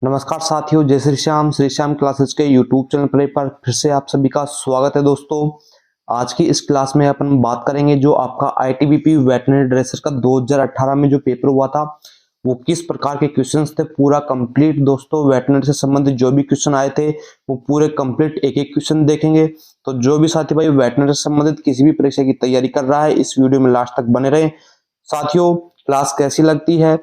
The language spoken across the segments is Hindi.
नमस्कार साथियों, जय श्री श्याम क्लासेस के यूट्यूब चैनल पर एक बार फिर से आप सभी का स्वागत है। दोस्तों, आज की इस क्लास में अपन बात करेंगे जो आपका आईटीबीपी वेटरनरी ड्रेसर का 2018 में जो पेपर हुआ था वो किस प्रकार के क्वेश्चंस थे, पूरा कंप्लीट। दोस्तों, वेटरनरी से संबंधित जो भी क्वेश्चन आए थे वो पूरे कंप्लीट एक एक क्वेश्चन देखेंगे। तो जो भी साथी भाई वेटरनरी से संबंधित किसी भी परीक्षा की तैयारी कर रहा है, इस वीडियो में लास्ट तक बने रहे। साथियों, क्लास कैसी लगती है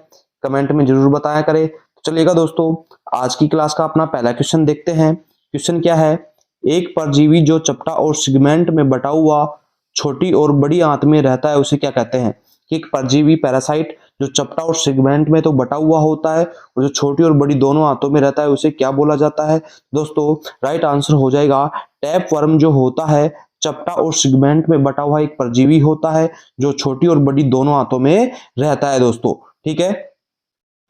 कमेंट में जरूर बताया करें। चलिएगा दोस्तों, आज की क्लास का अपना पहला क्वेश्चन देखते हैं। क्वेश्चन क्या है? एक परजीवी जो चपटा और सेगमेंट में बटा हुआ छोटी और बड़ी आंत में रहता है उसे क्या कहते हैं? कि एक परजीवी पैरासाइट जो चपटा और सेगमेंट में तो बटा हुआ होता है और जो छोटी और बड़ी दोनों आंतों में रहता है उसे क्या बोला जाता है? दोस्तों, राइट आंसर हो जाएगा टैप वर्म। जो होता है चपटा और सेगमेंट में बटा हुआ एक परजीवी होता है जो छोटी और बड़ी दोनों आंतों में रहता है। दोस्तों, ठीक है।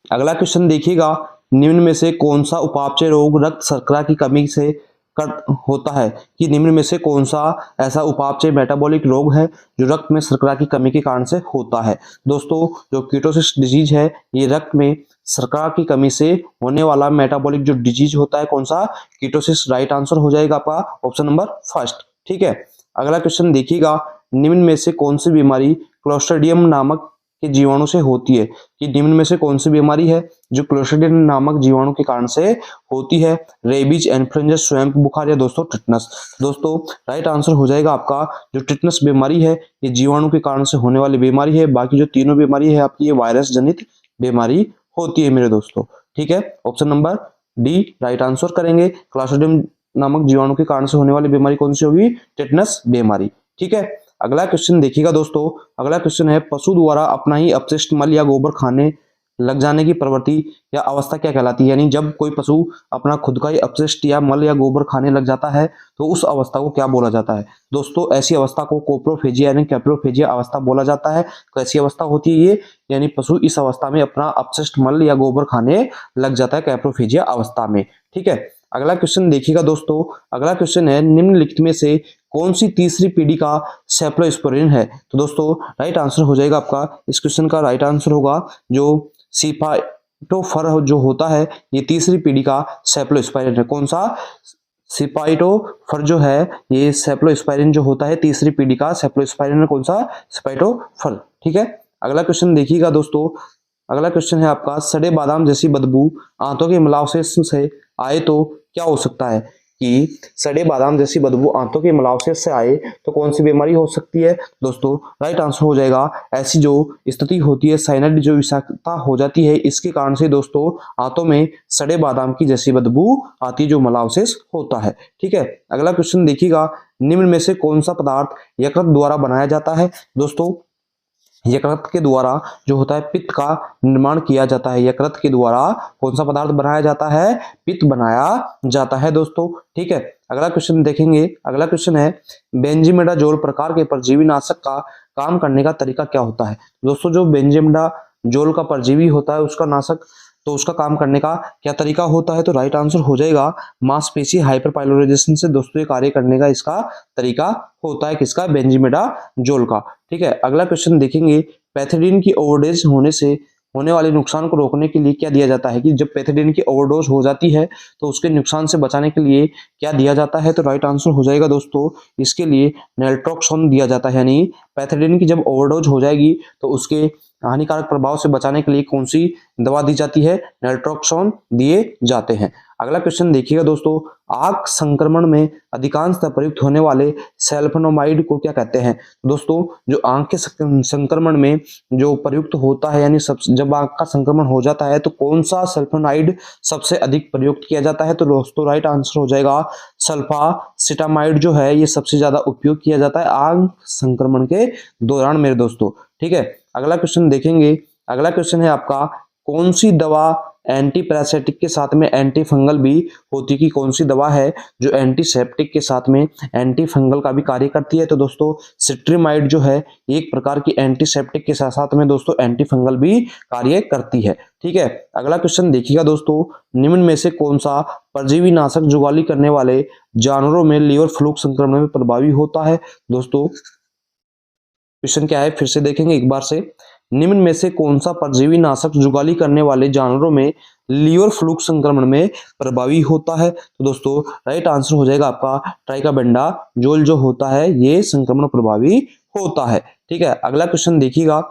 अगला क्वेश्चन देखिएगा, निम्न में से कौन सा उपापचय रोग रक्त शर्करा की कमी से कर होता है? कि निम्न में से कौन सा ऐसा उपापचय मेटाबॉलिक रोग है जो रक्त में शर्करा की कमी के कारण से होता है? दोस्तों, जो कीटोसिस डिजीज है ये रक्त में शर्करा की कमी से होने वाला मेटाबॉलिक जो डिजीज होता है, कौन सा? कीटोसिस। राइट आंसर हो जाएगा आपका ऑप्शन नंबर फर्स्ट। ठीक है। अगला क्वेश्चन देखिएगा, निम्न में से कौन सी बीमारी क्लोस्ट्रिडियम नामक के जीवाणु से होती है? कि निम्न में से कौन सी बीमारी है जो क्लोस्ट्रिडियम नामक जीवाणु के कारण से होती है? रेबीज, इन्फ्लुएंजा, स्वयं बुखार या दोस्तों टिटनस। दोस्तों, राइट आंसर हो जाएगा आपका जो टिटनस बीमारी है ये जीवाणु के कारण से होने वाली बीमारी है। बाकी जो तीनों बीमारी है आपकी ये वायरस जनित बीमारी होती है मेरे दोस्तों। ठीक है, option number D right answer करेंगे। क्लोस्ट्रिडियम नामक जीवाणु के कारण से होने वाली बीमारी कौन सी होगी? टिटनस बीमारी। ठीक है। अगला क्वेश्चन देखिएगा दोस्तों, अगला क्वेश्चन है पशु द्वारा अपना ही अपशिष्ट मल या गोबर खाने लग जाने की प्रवृत्ति या अवस्था क्या कहलाती है? यानी जब कोई पशु अपना खुद का ही अपशिष्ट या मल या गोबर खाने लग जाता है तो उस अवस्था को क्या बोला जाता है? दोस्तों, ऐसी अवस्था को कोप्रोफेजिया यानी कैप्रोफेजिया अवस्था बोला जाता है। कैसी अवस्था होती है ये? यानी पशु इस अवस्था में अपना अपशिष्ट मल या गोबर खाने लग जाता है, कैप्रोफेजिया अवस्था में। ठीक है। अगला क्वेश्चन देखिएगा दोस्तों, अगला क्वेश्चन है निम्नलिखित में से कौन सी तीसरी पीढ़ी का सेफ्लोस्पोरिन है? तो दोस्तों, राइट आंसर हो जाएगा आपका इस क्वेश्चन का राइट आंसर होगा जो सिपाइटोफर जो होता है ये तीसरी पीढ़ी का सेफ्लोस्पोरिन है। कौन सा? सिपाइटोफर जो है ये सेफ्लोस्पोरिन जो होता है तीसरी पीढ़ी का सेफ्लोस्पोरिन है। कौन सा? सिपाइटोफर। ठीक है। अगला क्वेश्चन देखिएगा दोस्तों, अगला क्वेश्चन है आपका सड़े बादाम जैसी बदबू आंतों के मलावशेष से आए तो क्या हो सकता है? कि सड़े बादाम जैसी बदबू आंतों के मलावशेष से आए तो कौन सी बीमारी हो सकती है? दोस्तों, राइट आंसर हो जाएगा ऐसी जो स्थिति होती है साइनड जो विषाक्तता हो जाती है इसके कारण से दोस्तों आंतों में सड़े बादाम की जैसी बदबू आती है जो मलावशेष होता है। ठीक है। अगला क्वेश्चन देखिएगा, निम्न में से कौन सा पदार्थ यकृत द्वारा बनाया जाता है? दोस्तों, यकृत के द्वारा जो होता है पित्त का निर्माण किया जाता है। यकृत के द्वारा कौन सा पदार्थ बनाया जाता है? पित्त बनाया जाता है दोस्तों। ठीक है। अगला क्वेश्चन देखेंगे, अगला क्वेश्चन है बेंजीमेडाजोल प्रकार के परजीवी नाशक का काम करने का तरीका क्या होता है? दोस्तों, जो बेंजीमेडाजोल का परजीवी होता है उसका नाशक तो उसका काम करने का क्या तरीका होता है? तो राइट आंसर हो जाएगा मांसपेशी हाइपरपाइलोराइजेशन से दोस्तों ये कार्य करने का इसका तरीका होता है। किसका? बेंजीमेडाजोल का। ठीक है। अगला क्वेश्चन देखेंगे, पैथिडीन की ओवरडोज होने से होने वाले नुकसान को रोकने के लिए क्या दिया जाता है? कि जब पैथिडीन की ओवरडोज हो जाती है तो उसके नुकसान से बचाने के लिए क्या दिया जाता है? तो राइट आंसर हो जाएगा दोस्तों इसके लिए नेल्ट्रोक्सोन दिया जाता है। यानी पैथिडीन की जब ओवरडोज हो जाएगी तो उसके हानिकारक प्रभाव से बचाने के लिए कौन सी दवा दी जाती है? नेल्ट्रोक्सोन दिए जाते हैं। अगला क्वेश्चन देखिएगा दोस्तों, आंख संक्रमण में अधिकांशतः प्रयुक्त होने वाले सल्फोनामाइड को क्या कहते हैं? दोस्तों, जो आंख के संक्रमण में जो प्रयुक्त होता है यानी जब आंख का संक्रमण हो जाता है तो कौन सा सल्फोनाइड सबसे अधिक प्रयुक्त किया जाता है? तो दोस्तों, राइट आंसर हो जाएगा सल्फासिटामाइड जो है ये सबसे ज्यादा उपयोग किया जाता है आंख संक्रमण के दौरान मेरे दोस्तों। ठीक है। अगला क्वेश्चन देखेंगे, अगला क्वेश्चन है आपका कौन सी दवा एंटी पैरासिटिक के साथ में एंटी फंगल भी होती है? कि कौन सी दवा है जो एंटीसेप्टिक के साथ में एंटी फंगल का भी कार्य करती है? तो दोस्तों, सिट्रीमाइड जो है एक प्रकार की एंटीसेप्टिक के साथ साथ में दोस्तों एंटी फंगल भी कार्य करती है। ठीक है। अगला क्वेश्चन देखिएगा दोस्तों, निम्न में से कौन सा परजीवी नाशक जुगाली करने वाले जानवरों में लीवर फ्लूक संक्रमण में प्रभावी होता है? दोस्तों, क्वेश्चन क्या है फिर से देखेंगे एक बार से, निम्न में से कौन सा परजीवी नाशक जुगाली करने वाले जानवरों में लीवर फ्लूक संक्रमण में प्रभावी होता है? तो दोस्तों राइट आंसर हो जाएगा आपका ट्राइकाबेंडाजोल जो होता है ये संक्रमण प्रभावी होता है। ठीक है, अगला क्वेश्चन देखिएगा,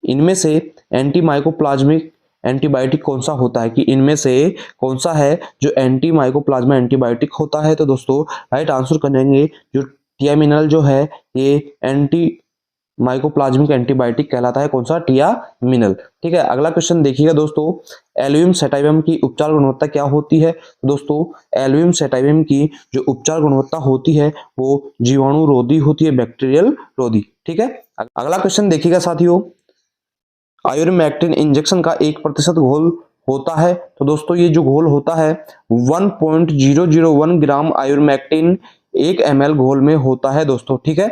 इनमें से एंटीमाइकोप्लाज्मिक एंटीबायोटिक कौन सा होता है, कि इनमें से कौन सा है जो एंटीमाइकोप्लाज्मा एंटीबायोटिक होता है? तो दोस्तों राइट आंसर करेंगे जो टियामिनल जो है ये एंटी माइकोप्लाज्मिक एंटीबायोटिक कहलाता है। कौन सा? टियामिनल। ठीक है, अगला क्वेश्चन देखिएगा दोस्तों, एल्यूमिन सेटाइवम की उपचार गुणवत्ता क्या होती है? दोस्तों एल्यूमिन सेटाइवम की जो उपचार गुणवत्ता होती है वो जीवाणु रोधी होती है, बैक्टीरियल रोधी। ठीक है, अगला क्वेश्चन देखिएगा साथियों, आयुर्मेक्टिन इंजेक्शन का 1% घोल होता है। तो दोस्तों ये जो घोल होता है 1.001 ग्राम आयुर्मेक्टिन 1 ml घोल में होता है दोस्तों। ठीक है,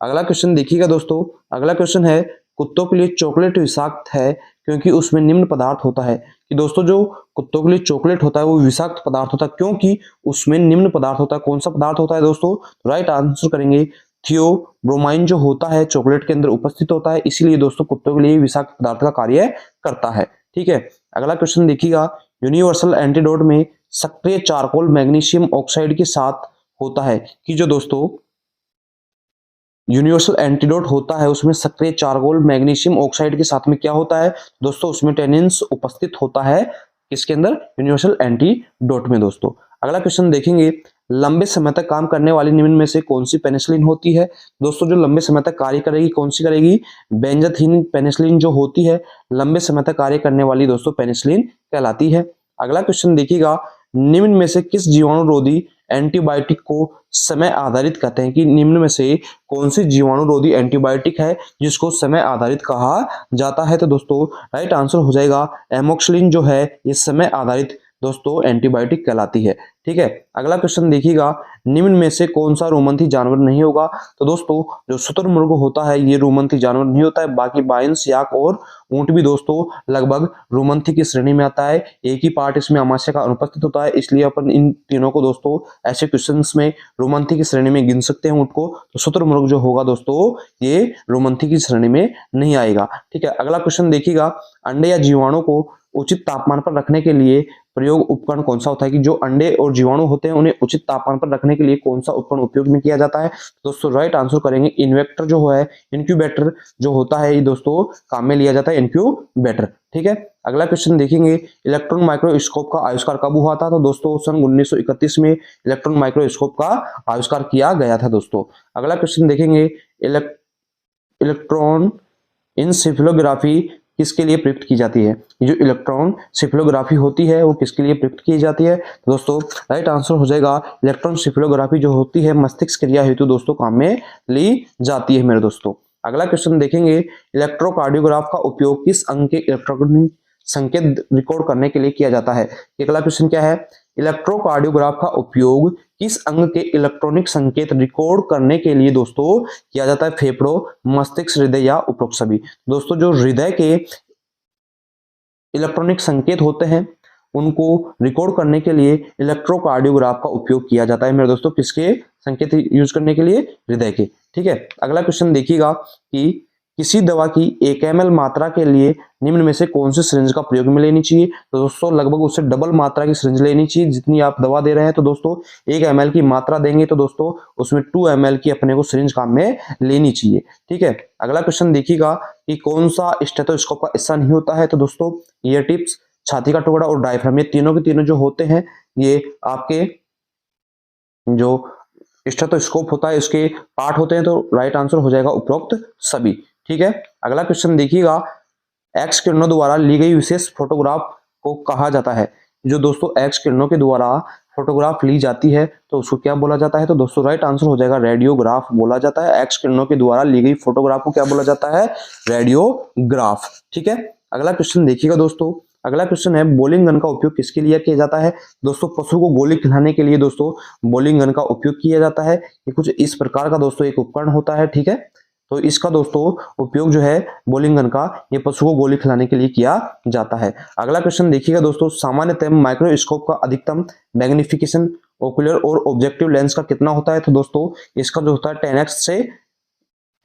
अगला क्वेश्चन देखिएगा दोस्तों, अगला क्वेश्चन है कुत्तों के लिए चॉकलेट विषाक्त है क्योंकि उसमें निम्न पदार्थ होता है। कि दोस्तों जो कुत्तों के लिए चॉकलेट होता है वो विषाक्त पदार्थ होता है क्योंकि उसमें निम्न पदार्थ होता है। कौन सा पदार्थ होता है दोस्तों? राइट आंसर करेंगे थियोब्रोमाइन जो होता है चॉकलेट के अंदर उपस्थित होता है, इसीलिए दोस्तों कुत्तों के लिए विषाक्त पदार्थ का कार्य करता है। ठीक है, अगला क्वेश्चन देखिएगा, यूनिवर्सल एंटीडोट में सक्रिय चारकोल मैग्नीशियम ऑक्साइड के साथ होता है। कि जो दोस्तों यूनिवर्सल एंटीडोट होता है उसमें सक्रिय चारकोल मैग्नीशियम ऑक्साइड के साथ में क्या होता है दोस्तों? उसमें टेनिन्स उपस्थित होता है। किसके अंदर? यूनिवर्सल एंटीडोट में दोस्तों। अगला क्वेश्चन देखेंगे, लंबे समय तक काम करने वाली निम्न में से कौन सी पेनिसिलिन होती है? दोस्तों जो लंबे समय तक कार्य करेगी कौन सी करेगी? बेंजाथीन पेनिसिलिन जो होती है लंबे समय तक कार्य करने वाली दोस्तों पेनिसिलिन कहलाती है। अगला क्वेश्चन देखिएगा, निम्न में से किस जीवाणु रोधी एंटीबायोटिक को समय आधारित कहते हैं? कि निम्न में से कौन सी जीवाणु रोधी एंटीबायोटिक है जिसको समय आधारित कहा जाता है? तो दोस्तों राइट आंसर हो जाएगा एमोक्सिलिन जो है ये समय आधारित दोस्तों एंटीबायोटिक कहलाती है। ठीक है, अगला क्वेश्चन देखिएगा, निम्न में से कौन सा रोमंथी जानवर नहीं होगा? तो दोस्तों जो शुतुरमुर्ग होता है ये रोमंथी जानवर नहीं होता है, बाकी बाइंस, याक और ऊंट भी दोस्तों लगभग रोमंथी की श्रेणी में आता है। एक ही पार्ट इसमें अमाशय का अनुपस्थित होता है, इसलिए अपन इन तीनों को दोस्तों ऐसे क्वेश्चंस में रोमंथी की श्रेणी में गिन सकते हैं ऊंट को। तो शुतुरमुर्ग जो होगा दोस्तों ये रोमंथी की श्रेणी में नहीं आएगा। ठीक है, अगला क्वेश्चन देखिएगा, अंडे या जीवाणु को उचित तापमान पर रखने के लिए प्रयोग उपकरण कौन सा होता है? कि जो अंडे और जीवाणु होते हैं उन्हें उचित तापमान पर रखने के लिए कौन सा उपकरण उपयोग में किया जाता है? दोस्तों राइट आंसर करेंगे इन्वेक्टर जो है, इनक्यूबेटर जो होता है ये दोस्तों काम में लिया जाता है, इनक्यूबेटर। ठीक है, अगला क्वेश्चन देखेंगे, इलेक्ट्रॉन माइक्रोस्कोप का आविष्कार कब हुआ था? तो दोस्तों सन 1931 में इलेक्ट्रॉन माइक्रोस्कोप का आविष्कार किया गया था दोस्तों। अगला क्वेश्चन देखेंगे, इलेक्ट्रॉन इंसेफेलोग्राफी किसके लिए प्रयुक्त की जाती है? जो इलेक्ट्रॉन सिफिलोग्राफी होती है वो किसके लिए प्रयुक्त की जाती है? तो दोस्तों राइट आंसर हो जाएगा इलेक्ट्रॉन सिफिलोग्राफी जो होती है मस्तिष्क क्रिया हेतु दोस्तों काम में ली जाती है मेरे दोस्तों। अगला क्वेश्चन देखेंगे, इलेक्ट्रोकार्डियोग्राफ का उपयोग किस अंग के इलेक्ट्रॉनिक संकेत रिकॉर्ड करने के लिए किया जाता है? अगला क्वेश्चन क्या है, इलेक्ट्रोकार्डियोग्राफ का उपयोग किस अंग के इलेक्ट्रॉनिक संकेत रिकॉर्ड करने के लिए दोस्तों किया जाता है? फेफड़ों, मस्तिष्क, हृदय या उपरोक्त सभी? दोस्तों जो हृदय के इलेक्ट्रॉनिक संकेत होते हैं उनको रिकॉर्ड करने के लिए इलेक्ट्रोकार्डियोग्राफ का उपयोग किया जाता है मेरे दोस्तों। किसके संकेत यूज करने के लिए? हृदय के। ठीक है, अगला क्वेश्चन देखिएगा कि किसी दवा की 1 ml मात्रा के लिए निम्न में से कौन सी सिरिंज का प्रयोग में लेनी चाहिए? तो दोस्तों लगभग उससे डबल मात्रा की सिरिंज लेनी चाहिए जितनी आप दवा दे रहे हैं। तो दोस्तों 1 ml की मात्रा देंगे तो दोस्तों उसमें 2 ml की अपने को सिरिंज काम में लेनी चाहिए। ठीक है, अगला क्वेश्चन देखिएगा कि कौन सा स्टेथोस्कोप का हिस्सा नहीं होता है? तो दोस्तों ईयर टिप्स, छाती का टुकड़ा और डायफ्राम, ये तीनों के तीनों जो होते हैं ये आपके जो स्टेथोस्कोप होता है इसके पार्ट होते हैं। तो राइट आंसर हो जाएगा उपरोक्त सभी। ठीक है, अगला क्वेश्चन देखिएगा, एक्स किरणों द्वारा ली गई विशेष फोटोग्राफ को कहा जाता है? जो दोस्तों एक्स किरणों के द्वारा फोटोग्राफ ली जाती है तो उसको क्या बोला जाता है? तो दोस्तों राइट आंसर हो जाएगा रेडियोग्राफ बोला जाता है। एक्स किरणों के द्वारा ली गई फोटोग्राफ को क्या बोला जाता है? रेडियोग्राफ। ठीक है, अगला क्वेश्चन देखिएगा दोस्तों, अगला क्वेश्चन है, बॉलिंग गन का उपयोग किसके लिए किया जाता है? दोस्तों पशु को गोली खिलाने के लिए दोस्तों बॉलिंग गन का उपयोग किया जाता है। ये कुछ इस प्रकार का दोस्तों एक उपकरण होता है। ठीक है, तो इसका दोस्तों उपयोग जो है बॉलिंग गन का ये पशु को गोली खिलाने के लिए किया जाता है। अगला क्वेश्चन देखिएगा दोस्तों, सामान्यतः माइक्रोस्कोप का अधिकतम मैग्निफिकेशन ओकुलर और ऑब्जेक्टिव लेंस का कितना होता है? तो दोस्तों इसका जो होता है 10x से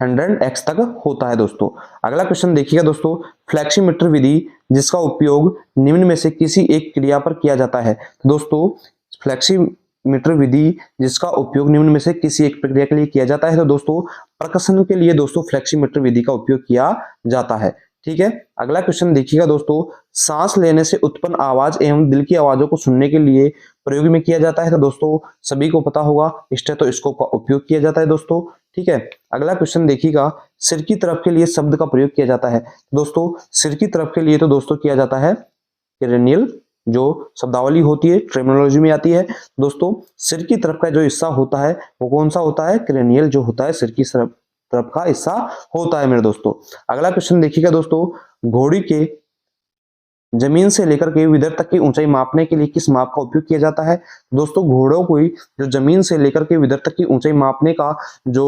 100x तक होता है दोस्तों। अगला क्वेश्चन देखिएगा दोस्तों, फ्लेक्सीमीटर विधि जिसका उपयोग निम्न में से किसी एक क्रिया पर किया जाता है। तो दोस्तों फ्लेक्सीमीटर विधि जिसका उपयोग निम्न में से किसी एक प्रक्रिया के लिए किया जाता है, तो दोस्तों प्रकाशन के लिए दोस्तों फ्लेक्सीमीटर विधि का उपयोग किया जाता है। ठीक है, अगला क्वेश्चन देखिएगा दोस्तों, सांस लेने से उत्पन्न आवाज एवं दिल की आवाजों को सुनने के लिए प्रयोग में किया जाता है। तो दोस्तों सभी को पता होगा स्टेथोस्कोप का उपयोग किया जाता है दोस्तों। ठीक है, अगला क्वेश्चन देखिएगा, सिर की तरफ के लिए शब्द का प्रयोग किया जाता है। दोस्तों सिर की तरफ के लिए तो दोस्तों किया जाता है क्रेनियल, जो शब्दावली होती है टर्मिनोलॉजी में आती है। दोस्तों सिर की तरफ का जो हिस्सा होता है वो कौन सा होता है, क्रेनियल जो होता है सिर की तरफ का हिस्सा होता है मेरे दोस्तों। अगला क्वेश्चन देखिएगा दोस्तों, घोड़ी के जमीन से लेकर के विदर तक की ऊंचाई मापने के लिए किस माप का उपयोग किया जाता है। दोस्तों घोड़ों को जो जमीन से लेकर के विदर तक की ऊंचाई मापने का जो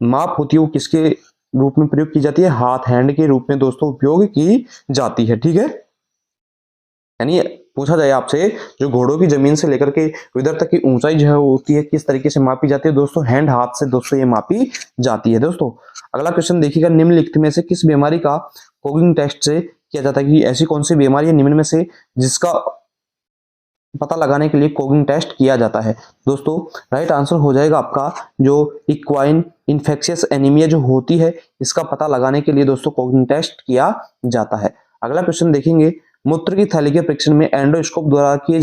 माप होती है वो किसके रूप में प्रयोग की जाती है, हाथ हैंड के रूप में दोस्तों उपयोग की जाती है। ठीक है, यानी पूछा जाए आपसे जो घोड़ों की जमीन से लेकर के विदर तक की ऊंचाई जो होती है किस तरीके से मापी जाती है, दोस्तों हैंड हाथ से दोस्तों ये मापी जाती है दोस्तों। अगला क्वेश्चन देखिएगा, निम्नलिखित में से किस बीमारी का कोगिंग टेस्ट से किया जाता है, कि ऐसी कौन सी बीमारी है निम्न में से जिसका पता लगाने के लिए कोगिंग टेस्ट किया जाता है। दोस्तों राइट आंसर हो जाएगा आपका जो इक्वाइन इन्फेक्शियस एनीमिया जो होती है, इसका पता लगाने के लिए दोस्तों कोगिंग टेस्ट किया जाता है। अगला क्वेश्चन देखेंगे, मूत्र की थैली के परीक्षण में एंडोस्कोप द्वारा किए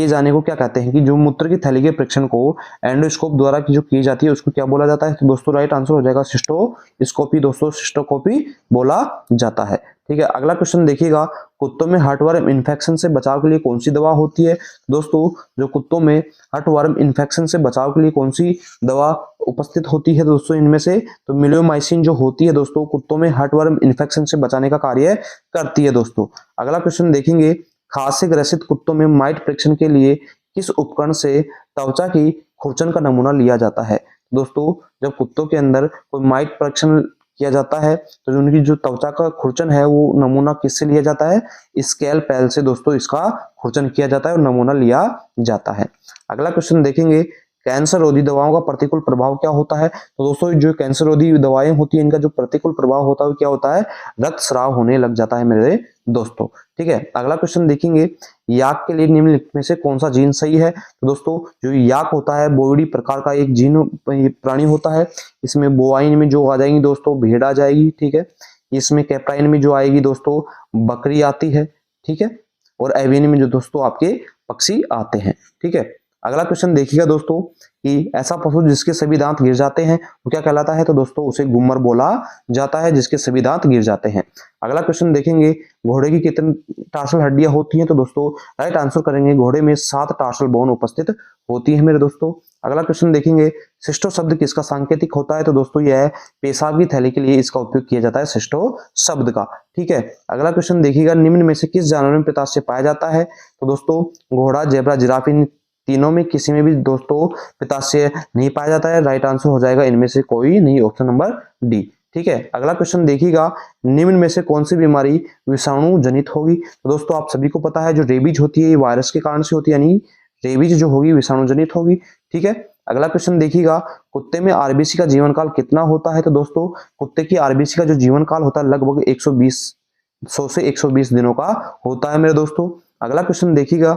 जाने को क्या कहते हैं, कि जो मूत्र की थैली के परीक्षण को एंडोस्कोप द्वारा की जो की जाती है उसको क्या बोला जाता है। तो दोस्तों राइट आंसर हो जाएगा सिस्टोस्कोपी, दोस्तों सिस्टोस्कोपी बोला जाता है। ठीक है, अगला क्वेश्चन देखिएगा, कुत्तों में हार्टवर्म इन्फेक्शन से बचाव के लिए कौन सी दवा होती है। दोस्तों जो कुत्तों में हार्टवर्म इन्फेक्शन से बचाव के लिए कौन सी दवा उपस्थित होती है दोस्तों, इनमें से तो मिलियोमाइसिन जो होती है दोस्तों कुत्तों में हार्टवर्म इन्फेक्शन से बचाने का कार्य करती है दोस्तों। अगला क्वेश्चन देखेंगे, खांसी से ग्रसित कुत्तों में माइट परीक्षण के लिए किस उपकरण से त्वचा की खुरचन का नमूना लिया जाता है। दोस्तों जब कुत्तों के अंदर कोई माइट परीक्षण किया जाता है तो उनकी जो त्वचा का खुरचन है वो नमूना किससे लिया जाता है, स्कैलपेल से दोस्तों इसका खुरचन किया जाता है और नमूना लिया जाता है। अगला क्वेश्चन देखेंगे, कैंसर रोधी दवाओं का प्रतिकूल प्रभाव क्या होता है। तो दोस्तों जो कैंसर रोधी दवाएं होती है इनका जो प्रतिकूल प्रभाव होता है क्या होता है, रक्तस्राव होने लग जाता है मेरे दोस्तों। ठीक है, अगला क्वेश्चन देखेंगे, याक के लिए निम्नलिखित में से कौन सा जीन सही है। तो दोस्तों जो याक होता है बोविडी प्रकार का एक जीन प्राणी होता है, इसमें बोवाइन में जो आ जाएंगी दोस्तों भेड़ आ जाएगी। ठीक है, इसमें कैप्राइन में जो आएगी दोस्तों बकरी आती है। ठीक है, और एवियन में जो दोस्तों आपके पक्षी आते हैं। ठीक है, अगला क्वेश्चन देखिएगा दोस्तों, कि ऐसा पशु जिसके सभी दांत गिर जाते हैं वो क्या कहलाता है। तो दोस्तों उसे गुम्मर बोला जाता है जिसके सभी दांत गिर जाते हैं। अगला क्वेश्चन देखेंगे, घोड़े की कितनी टार्सल हड्डियां होती हैं। तो दोस्तों राइट आंसर करेंगे घोड़े में 7 टार्सल बोन उपस्थित होती है मेरे दोस्तों। अगला क्वेश्चन देखेंगे, सिस्टो शब्द किसका सांकेतिक होता है। तो दोस्तों यह पेशाब की थैली के लिए इसका उपयोग किया जाता है सिस्टो शब्द का। ठीक है, अगला क्वेश्चन देखिएगा, निम्न में से किस जानवर में पित्ताशय पाया जाता है। तो दोस्तों घोड़ा जेब्रा जिराफ इन तीनों में किसी में भी दोस्तों पित्ताशय नहीं पाया जाता है। राइट आंसर हो जाएगा इनमें से कोई नहीं, ऑप्शन नंबर डी। ठीक है, अगला क्वेश्चन देखिएगा, निम्न में से कौन सी बीमारी विषाणु जनित होगी। तो दोस्तों आप सभी को पता है जो रेबीज होती है ये वायरस के कारण से होती है, यानी रेबीज जो होगी विषाणु जनित होगी। ठीक है, अगला क्वेश्चन देखिएगा, कुत्ते में आरबीसी का जीवन काल कितना होता है। तो दोस्तों कुत्ते की आरबीसी का जो जीवन काल होता है लगभग 100 से 120 दिनों का होता है मेरे दोस्तों। अगला क्वेश्चन देखिएगा,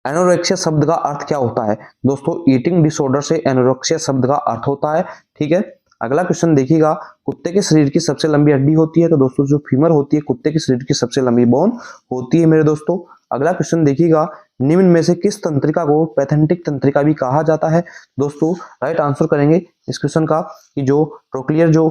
एनोरेक्सिया शब्द का अर्थ क्या होता है। दोस्तों ईटिंग डिसऑर्डर से एनोरेक्सिया शब्द का अर्थ होता है। ठीक है, अगला क्वेश्चन देखिएगा, कुत्ते के शरीर की सबसे लंबी हड्डी होती है। तो दोस्तों जो फीमर होती है कुत्ते के शरीर की सबसे लंबी बोन होती है मेरे दोस्तों। अगला क्वेश्चन देखिएगा, निम्न में से किस तंत्रिका को पैथेंटिक तंत्रिका भी कहा जाता है। दोस्तों राइट आंसर करेंगे इस क्वेश्चन का, कि जो ट्रोक्लियर जो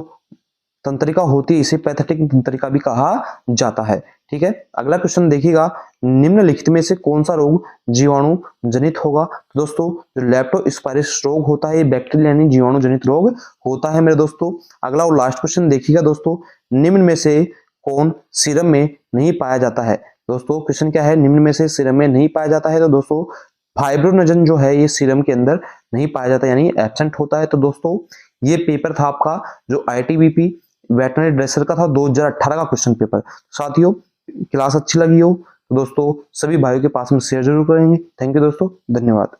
तंत्रिका होती है इसे पैथेटिक तंत्रिका भी कहा जाता है। ठीक है, अगला क्वेश्चन देखिएगा, निम्नलिखित में से कौन सा रोग जीवाणु जनित होगा। तो दोस्तों जो लेप्टोस्पायरोसिस रोग होता है ये बैक्टीरिया यानी जीवाणु जनित रोग होता है मेरे दोस्तों। अगला और लास्ट क्वेश्चन देखिएगा दोस्तों, निम्न में से कौन सीरम में नहीं पाया जाता है। दोस्तों क्वेश्चन क्या है, निम्न में से सीरम में नहीं पाया जाता है। तो दोस्तों फाइब्रोनोजन जो है ये सीरम के अंदर नहीं पाया जाता यानी एब्सेंट होता है। तो दोस्तों ये पेपर था आपका जो ITBP वेटनरी ड्रेसर का था 2018 का क्वेश्चन पेपर। साथियों क्लास अच्छी लगी हो तो दोस्तों सभी भाइयों के पास में शेयर जरूर करेंगे। थैंक यू दोस्तों, धन्यवाद।